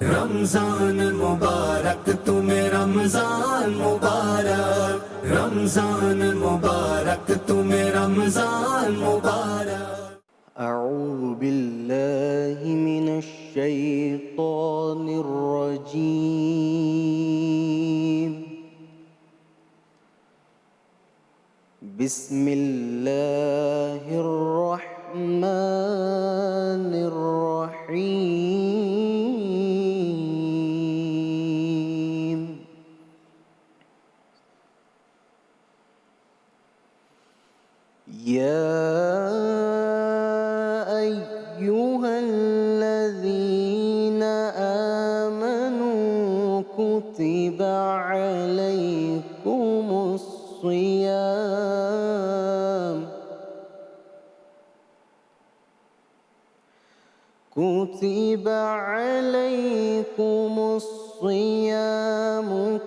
रमजान मुबारक तुम्हें रमजान मुबारक, रमजान मुबारक तुम्हें रमजान मुबारक। أعوذ بالله من الشيطان الرجيم. بسم الله الرحمن الرحيم. يا أيها الذين آمنوا كتب عليكم الصيام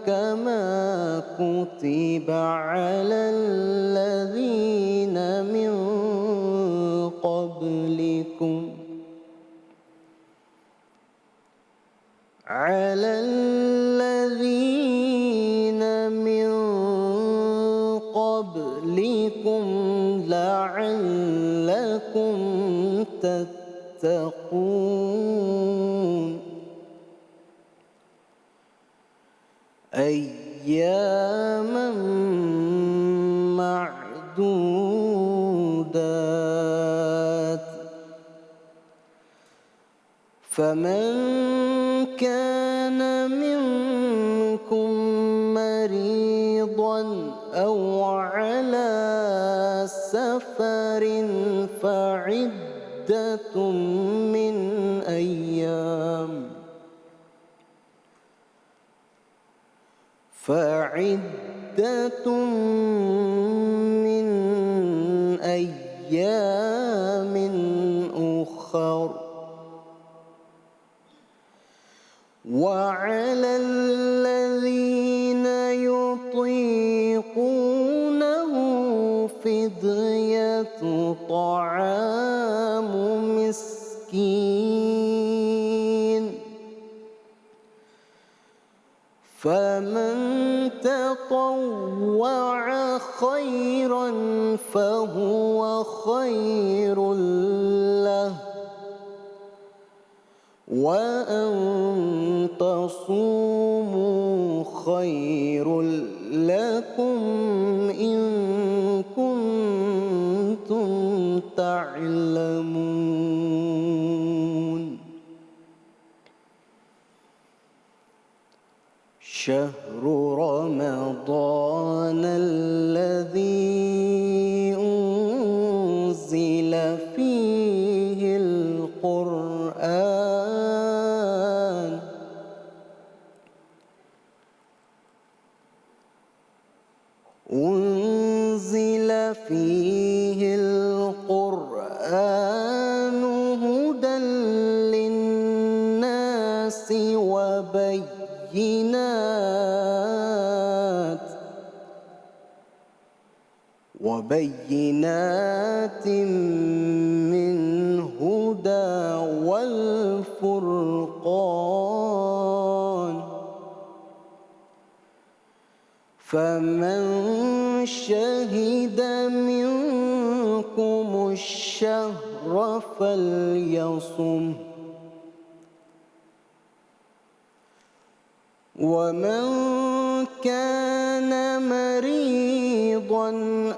كما كتب على الذين من قبلكم لعلكم تتقون. أياما معدودات، فمن كان منكم مريضا أو على سفر فعدة من أيام أخر. وعلى الذين يطيقونه فدية طعام مسكين، فمن تطوع خيرا فهو خير له، وأن تصوموا خير لكم إن كنتم تعلمون. شهر رمضان الذي أنزل فيه القرآن هدى للناس وبينات من هدى والفرقان، فمن شهد منكم الشهر فليصم، ومن كان مريضا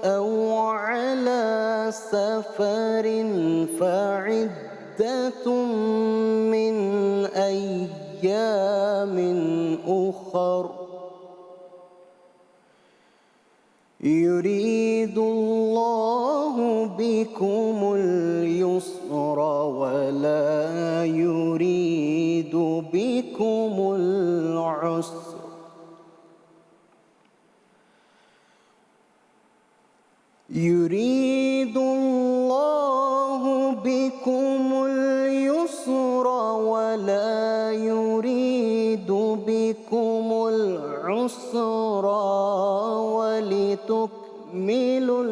أو على سفر فعدة من أيام أخر. يريد الله بكم اليسر ولا يريد بكم العسر، يريد الله بكم اليسر ولا يريد بكم العسر ولتكملوا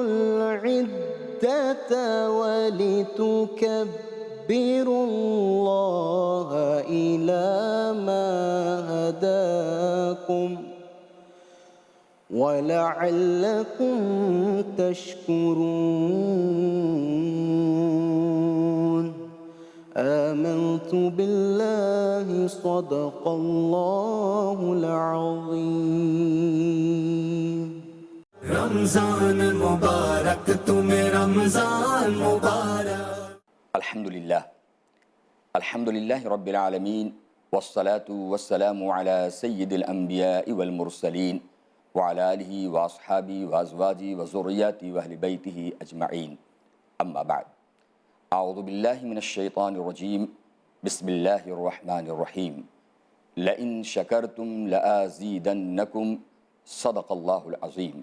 العدة ولتكبروا الله إلى ما هداكم ولعلكم تشكرون آمنت بالله صدق الله العظيم रमजान मुबारक तुम्हें रमजान मुबारक الحمد لله رب العالمين والصلاة والسلام على سيد الأنبياء والمرسلين وعلى آله وأصحابه وأزواجه وذرياته وأهل بيته أجمعين أما بعد أعوذ بالله من الشيطان الرجيم بسم الله الرحمن الرحيم لئن شكرتم لأزيدنكم صدق الله العظيم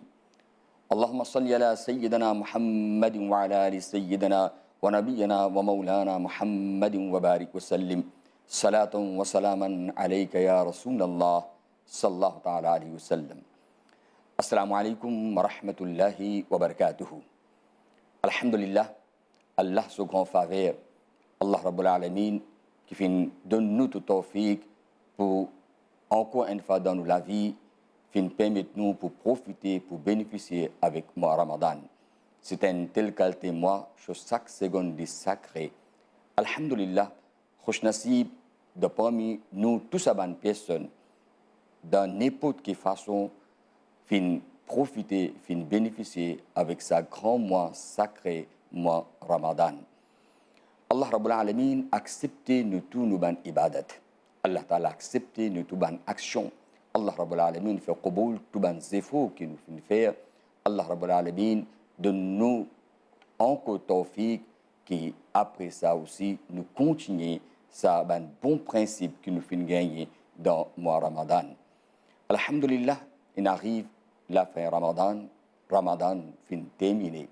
اللهم صل على سيدنا محمد وعلى آل سيدنا ونبينا ومولانا محمد وبارك وسلم صلاة وسلاما عليك يا رسول الله صلى الله تعالى عليه وسلم Assalamu alaikum wa rahmatullahi wa barakatuhu. Alhamdulillah, Allah ce grand faveur, Allah Rabbul Alamin, qui donne nous tout tawfiq pour encore une fois dans la vie, permettre nous pour profiter, pour bénéficier avec moi Ramadan. C'est un tel qualité moi, chaque seconde de sacré. Alhamdulillah, khosh nasib de parmi nous tous à bonne personne, dans n'importe quelle façon, profiter, bénéficier avec sa grand mois sacré, mois Ramadan. Allah Rabbul Alamin accepte nous tous nos ban ibadat. Allah Ta'ala accepte nous tous ban action. Allah Rabbul Alamin fait qaboul tous ban efforts que nous faire. Allah Rabbul Alamin donne nous encore tawfiq qui après ça aussi nous continuer ça ban bon principe que nous gagner dans mois Ramadan. Alhamdulillah, il arrive la fin Ramadan fin terminé.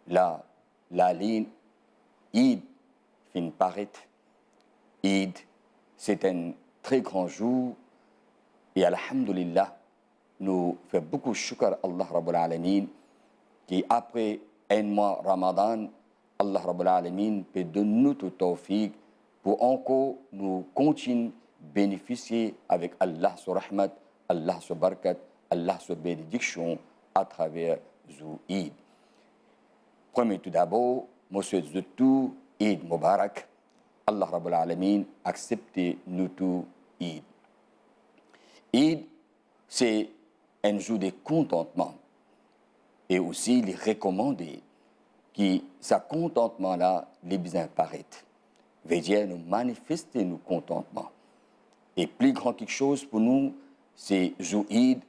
La ligne Eid fin paraître. Eid, c'est un très grand jour et alhamdulillah, nous faisons beaucoup de shukr Allah Rabbul Alamin qui après un mois Ramadan, Allah Rabbul Alamin peut donner nous tout tawfiq pour encore nous continuer bénéficier avec Allah sur rahmat, Allah sur barakat, Allah se bénédiction à travers Eid. Premier tout d'abord, monsieur de tout, Eid Mubarak. Allah Rabbul Alamin accepte nous tout Eid. Eid, c'est un jour de contentement et aussi les recommander qui, ce contentement-là, les besoins paraître. Veut dire nous manifester nos contentements. Et plus grand quelque chose pour nous, c'est Eid.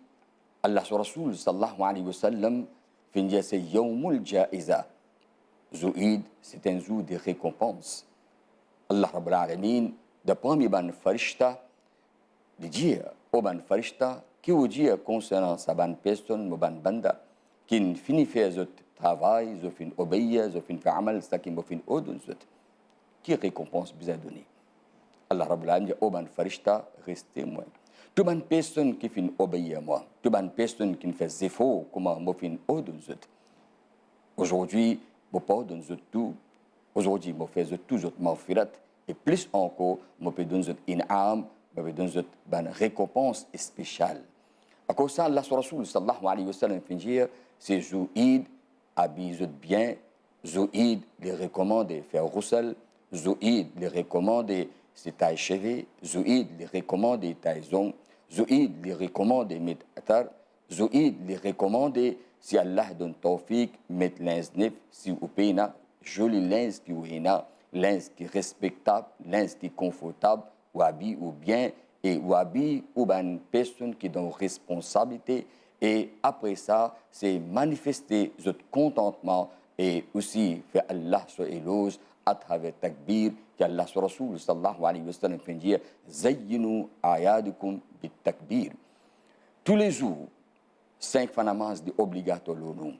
Allah sur Rasul sallallahu alayhi wa sallam fait dire c'est Yawmul Ja'iza. Eid, c'est un jour de récompense. Allah Rabbul Alamin, de premier ban farishta, de dire au ban farishta, qui vous dit concernant sa ban personne, mo ban banda, qui finit faire ce travail, zo fin obéir, zo fin faire amal, ça qui mo fin odun zot, qui récompense bien donné. Allah Rabbul Alamin dit au ban farishta, restez moi. Toute bonne personne qui fait obéir à moi, toute bonne personne qui fait des efforts, comment je fais ordonner. Aujourd'hui, je ne peux pas tout. Aujourd'hui, je fais tout ce que et plus encore, je peux donner une arme, je peux donner une récompense spéciale. À cause de ça, Allah Rasul sallallahu alayhi wa sallam fait dire, c'est Eid, habille bien, Eid, les recommande de faire roussel, Eid, les recommande de c'est taille cheveux, Eid les recommande des tailles Eid les recommande des mettre atar, Eid les recommande si Allah donne tawfiq mettre linge neuf si vous payez joli linge qui vous est linge qui est respectable, linge qui est confortable, ou habille ou bien et ou habille ou une personne qui est dans responsabilité et après ça c'est manifester votre contentement et aussi faire Allah soit éloge à travers takbir qu'Allah sur Rasul sallallahu alayhi wa sallam fait dire zayyinu ayadukum bit takbir. Tous les jours 5 fois namaz de obligatoire nous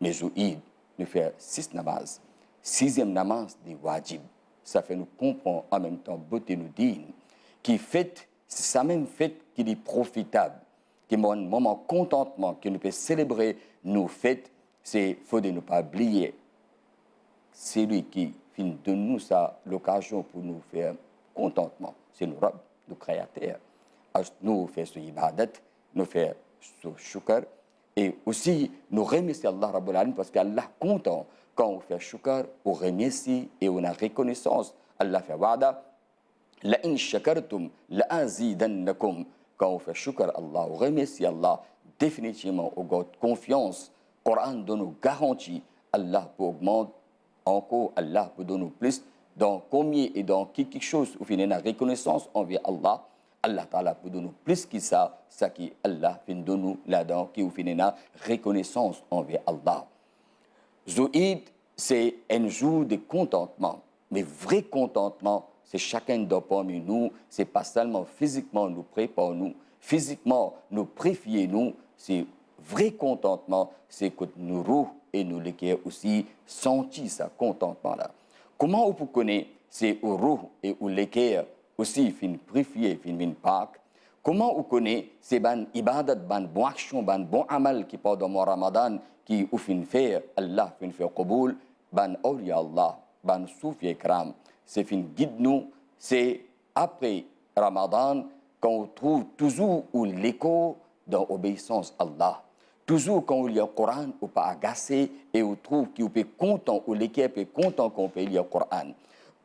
mais Eid nous fait 6 namaz 6e namaz de wajib. Ça fait nous comprendre en même temps beauté nous dit qui fait c'est ça même fête qui est profitable qui est un moment contentement que nous peut célébrer nos fêtes c'est faut de ne pas oublier c'est lui qui donne nous ça l'occasion pour nous faire contentement. C'est nous, Rab, nous créateurs. Nous faire ce ibadat, nous faire ce shukr, et aussi nous remercier Allah Rabbul Alamin parce qu'Allah content quand on fait shukr, on remercie et on a reconnaissance. Allah fait wa'da, la in shakartum la azidannakum. Quand on fait shukr Allah, on remercie Allah, définitivement, on garde confiance. Coran donne nous garantie, Allah peut augmenter encore, Allah peut donner plus. Dans combien et dans quelque chose où il y a une reconnaissance envers Allah, Allah Ta'ala peut donner plus que ça qui Allah fait donner là-dedans, qui où il y a une reconnaissance envers Allah. Zoïd, c'est un jour de contentement, mais vrai contentement, c'est chacun d'entre nous, c'est pas seulement physiquement nous préparer nous, physiquement nous préfier nous, c'est vrai contentement, c'est que nous rouh et nous les aussi sentir ce contentement-là. Comment on peut connaître c'est au rouh et au l'équerre aussi fin préfier, fin Pâques? Comment on connaît c'est ban ibadat, ban bon action, ban bon amal qui pendant le Ramadan qui ou fin faire Allah fin faire qaboul, ban awliya Allah, ban soufi ikram, c'est fin guide nous, c'est après Ramadan qu'on trouve toujours l'écho dans l'obéissance à Allah. Toujours quand il y a le Coran, on peut agacer et on trouve qu'on peut content, ou l'équipe est content qu'on peut lire le Coran.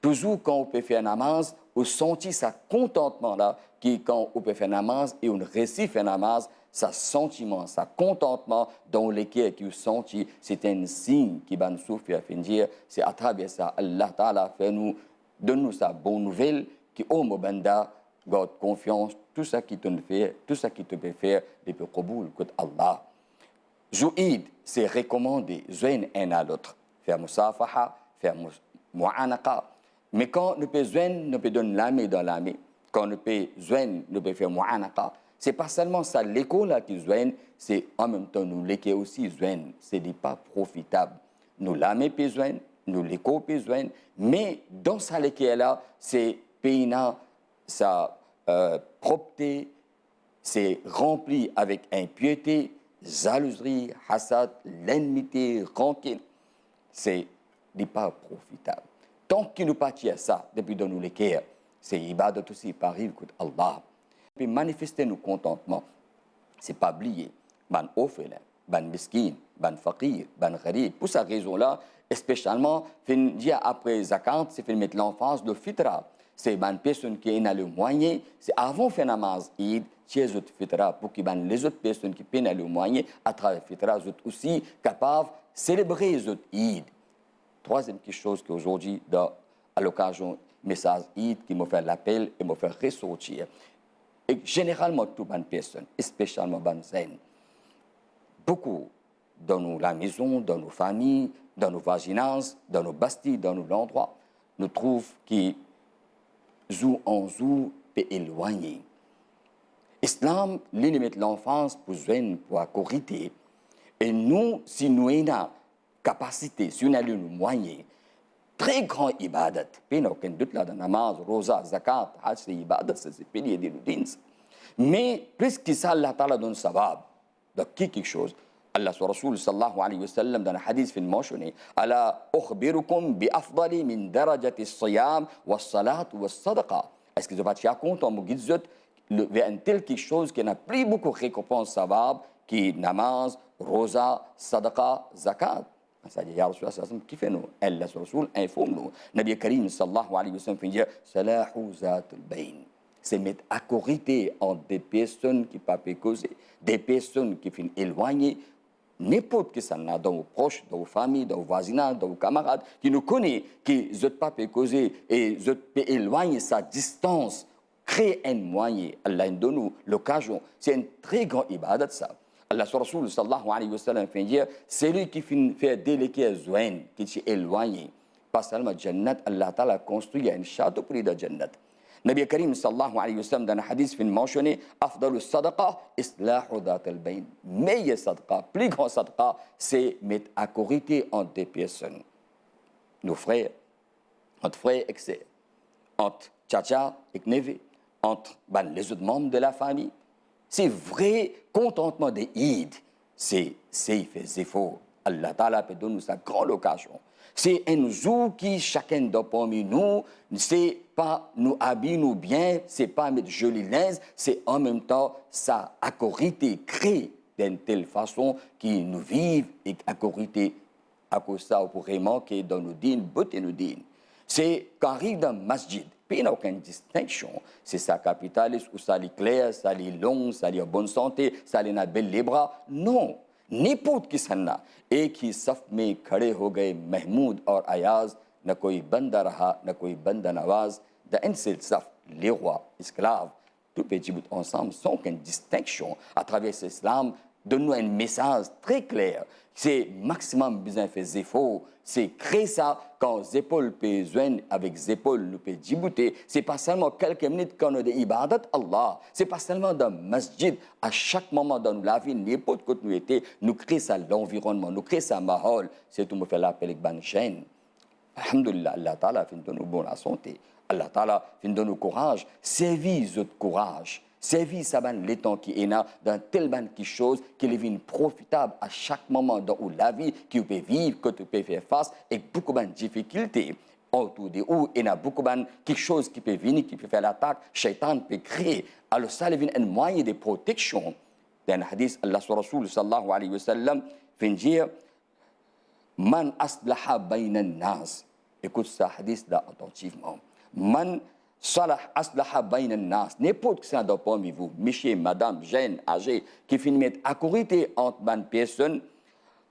Toujours quand on peut faire namaz, on sentit ce contentement-là, qui quand on peut faire namaz et on récite faire namaz, ce sentiment, ce contentement dans l'équipe qui sentit, c'est un signe qui va nous souffrir, dire, c'est à travers ça, Allah Ta'ala fait nous, donne-nous sa bonne nouvelle, qui au Mobanda, garde confiance, tout ça qui te fait, tout ça qui te peut faire, depuis Qaboul, que Allah. Jouïd, c'est recommander, joindre un à l'autre. Faire musafaha, faire mu'anaqa. Mais quand nous pouvons joindre, nous pouvons donner l'âme dans l'âme. Quand nous pouvons joindre, nous pouvons faire mu'anaqa. Ce n'est pas seulement ça, l'écho là qui joigne, c'est en même temps nous l'écho aussi joigne. Ce n'est pas profitable. Nous l'âme peut joindre, nous l'écho peut joindre, mais dans ça l'écho là, c'est payant sa propreté, c'est rempli avec impiété, jalousie, hasad, l'ennemité, rancune, c'est pas profitable. Tant qu'il nous partit à ça, depuis dans nous les cœurs, c'est ibadat aussi par que Allah. Puis manifester nos contentement, c'est pas oublier, ban orphelin, ban miskin, ban fakir, ban gharib. Pour cette raison-là, spécialement, dire après zakat, c'est faire mettre l'enfance de fitra. C'est une personne qui a le moyen, c'est avant de faire namaz, chez les autres fitra, pour que les autres personnes qui ont le moyen, à travers fitra, sont aussi capables de célébrer les autres Eid. Troisième chose qu'aujourd'hui, à l'occasion message Eid, qui m'a fait l'appel et m'a fait ressortir. Et généralement, toutes les personnes, spécialement les zen, beaucoup dans la maison, dans nos familles, dans nos voisinages, dans nos bastilles, dans nos endroits, nous trouvent qui jour en jour peut éloigner. L'islam limite l'enfance pour joindre, pour corriger. Et nous, si nous avons la capacité, si nous avons le moyen, très grand ibadat, il n'y a aucun doute là dans namaz, rosa, zakat, hajj, c'est ibadat, c'est pilier de l'udins. Mais plus que ça, Allah Ta'ala donne sabab de quelque chose. Allah sur Rasul sallallahu alayhi wa sallam dans le hadith fait mentionner ala ukhbirukum bi afdali min darajati as-siyam was-salat was-sadaqa. Est-ce que je vais te raconter en guide vers un tel quelque chose qui n'a plus beaucoup de récompenses sabab qui namaz, rosa, sadaqa, zakat. C'est-à-dire, ya Rasul sallallahu qui fait nous? Allah sur Rasul informe nous. Nabi Karim sallallahu alayhi wa sallam fait dire salahu zatul bayn. C'est mettre à corriger entre des personnes qui ne peuvent pas causer, des personnes qui sont éloignées, n'importe qui ça dans vos proches, dans vos familles, dans vos voisinages, dans vos camarades, qui nous connaissent, qui ne peuvent pas causer et ne peuvent éloigner sa distance, créer un moyen. Allah nous donne l'occasion. C'est un très grand ibadat ça. Allah sur Rasul sallallahu alayhi wa sallam fait dire, c'est lui qui fait déléguer Zouen, qui est éloigné. Pas seulement Jannat, Allah Ta'ala construit un château pour le Jannat. Nabi Karim sallallahu alayhi wa sallam dans le hadith fait mentionner afdalu sadaqa islahu dhat al-bayn. Meilleure sadaqa, plus grand sadaqa, c'est mettre à corriger entre des personnes. Nos frères, entre frères et sœurs, entre tchatcha et neveu, entre les autres membres de la famille. C'est vrai contentement de Eid. C'est fait efforts. Allah Ta'ala peut donner sa grande occasion. C'est un jour qui, chacun d'entre nous, c'est pas nous habiller nous bien, c'est pas mettre joli linge, c'est en même temps sa accorité créée d'une telle façon qui nous vivent et accorité à cause de ça, pour vraiment que dans nos dînes, beauté nos dînes. C'est quand on arrive dans le masjid, puis il n'y a aucune distinction. C'est ça capitaliste, ou ça est clair, ça est long, ça est en bonne santé, ça est en belle les bras. Non, n'importe qui s'en a. एक ही सफ में खड़े हो गए महमूद और अयाज न कोई बंदा रहा न कोई बंदा Nawaz d'un seul saf, les rois, esclaves, tout petit bout ensemble sans aucune distinction. À travers l'islam, donne-nous un message très clair. C'est maximum besoin de faire efforts. C'est créer ça quand les épaules peuvent joindre avec les épaules, nous peuvent djibouter. C'est pas seulement quelques minutes quand on a des ibadat Allah. C'est pas seulement dans le masjid. À chaque moment dans la vie, n'importe où nous étions, nous créons ça l'environnement, nous créons ça mahol. C'est tout me fait l'appel avec ban chaîne. Alhamdulillah, Allah Ta'ala fait donner bonne santé. Allah Ta'ala fait donner courage. Servis votre courage. Servis ça les temps qui est là dans tellement de choses qui est profitable à chaque moment dans la vie qui peut vivre, que tu peux faire face et beaucoup de difficultés autour de où il y a beaucoup de quelque chose qui peut venir, qui peut faire l'attaque, Shaitan peut créer. Alors ça est un moyen de protection. Dans le hadith, Allah Rasul sallallahu alayhi wa sallam fait dire Man aslaha bayna nas. Écoute ce hadith-là attentivement. Man salah aslaha bayna nas. N'importe qui dans parmi vous, monsieur, madame, jeune, âgé, qui finit mettre à corité entre une personne,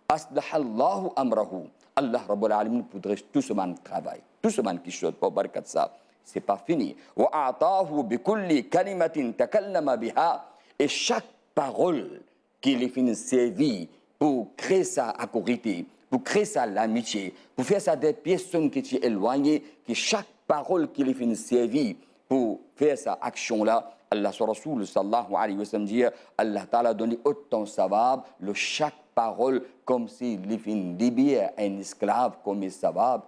aslaha Allahu amrahu. Allah Rabbul Alamin voudrait tout ce man travail, tout ce man qui chante pour barakat ça. C'est pas fini. Wa a'tahu bi kulli kalimatin takallama biha. Et chaque parole qu'il est fini servir pour créer sa accorité, pour créer ça l'amitié, pour faire ça des personnes qui sont éloignées, que chaque parole qu'il est fini servir pour faire cette action-là, Allah Rasul sallallahu alayhi wa sallam dit, Allah Ta'ala donne autant savab, le chaque parole comme si il finit libérer un esclave comme savab,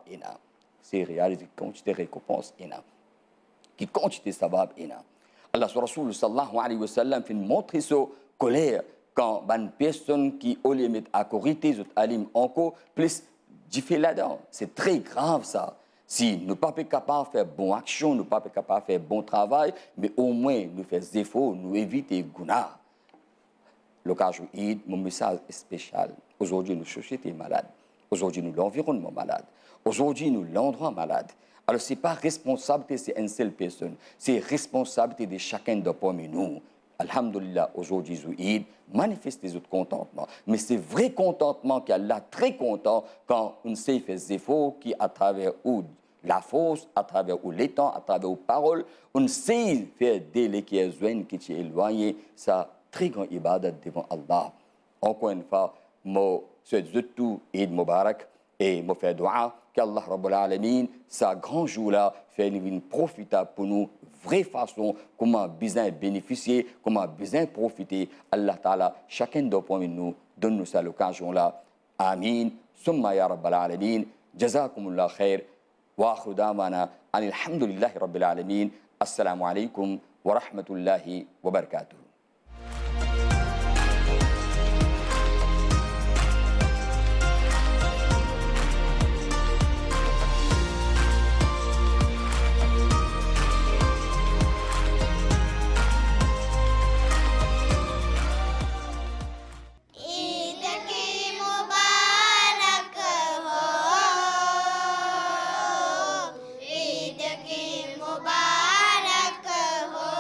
c'est réalisé quantité de récompense, qui quantité de savab, Allah Rasul sallallahu alayhi wa sallam fait montrer sa colère quand une personne qui, au lieu de mettre à corité, alim encore, plus difficile là-dedans. C'est très grave ça. Si nous ne sommes pas capables de faire bonne action, nous ne sommes pas capables de faire bon travail, mais au moins nous faisons des efforts, nous éviter guna. L'occasion est mon message est spécial. Aujourd'hui, notre société est malade. Aujourd'hui, nous l'environnement malade. Aujourd'hui, nous l'endroit malade. Alors, ce n'est pas responsabilité de une seule personne, c'est responsabilité de chacun de parmi nous. Alhamdulillah, aujourd'hui, Zouïd manifeste des autres contentements. Mais c'est vrai contentement qu'Allah est très content quand on sait faire des efforts qui, à travers la force, à travers les temps, à travers les paroles, on sait faire des qui est joint, qui est éloigné, ça très grand ibadat devant Allah. Encore une fois, je souhaite tout Eid Mubarak et je fais dua qu'Allah Rabbul Alamin, sa grand jour-là, fait une profitable pour nous, vraie façon, comment bien bénéficier, comment bien profiter. Allah Ta'ala, chacun d'entre nous, donne-nous cette occasion-là. Amin. Summa ya Rabbal Alamin. Jazakumullah khair. Wa akhu da'wana. Alhamdulillahi Rabbil Alamin. Assalamu alaikum wa rahmatullahi wa barakatuh. Eid की मुबारक हो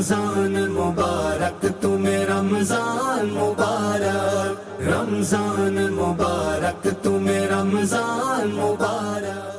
रमजान मुबारक तुम्हें रमजान मुबारक, रमजान मुबारक तुम्हें रमजान मुबारक।